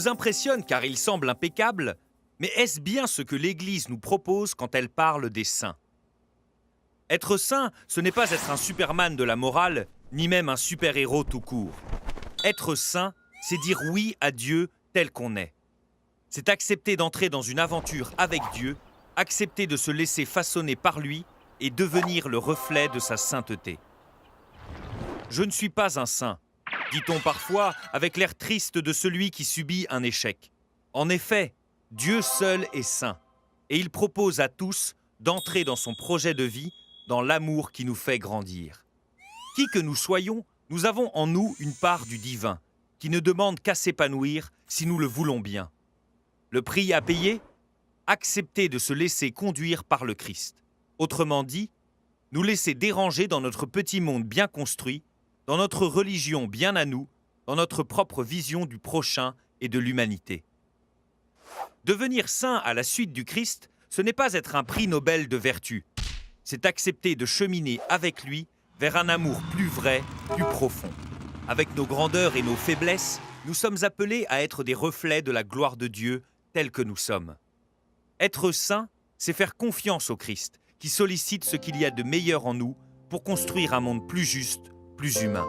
nous impressionne car il semble impeccable, mais est-ce bien ce que l'Église nous propose quand elle parle des saints? Être saint, ce n'est pas être un Superman de la morale, ni même un super-héros tout court. Être saint, c'est dire oui à Dieu tel qu'on est. C'est accepter d'entrer dans une aventure avec Dieu, accepter de se laisser façonner par lui et devenir le reflet de sa sainteté. Je ne suis pas un saint, dit-on parfois avec l'air triste de celui qui subit un échec. En effet, Dieu seul est saint, et il propose à tous d'entrer dans son projet de vie, dans l'amour qui nous fait grandir. Qui que nous soyons, nous avons en nous une part du divin, qui ne demande qu'à s'épanouir si nous le voulons bien. Le prix à payer? Accepter de se laisser conduire par le Christ. Autrement dit, nous laisser déranger dans notre petit monde bien construit, dans notre religion bien à nous, dans notre propre vision du prochain et de l'humanité. Devenir saint à la suite du Christ, ce n'est pas être un prix Nobel de vertu. C'est accepter de cheminer avec lui vers un amour plus vrai, plus profond. Avec nos grandeurs et nos faiblesses, nous sommes appelés à être des reflets de la gloire de Dieu tels que nous sommes. Être saint, c'est faire confiance au Christ, qui sollicite ce qu'il y a de meilleur en nous pour construire un monde plus juste, plus humain.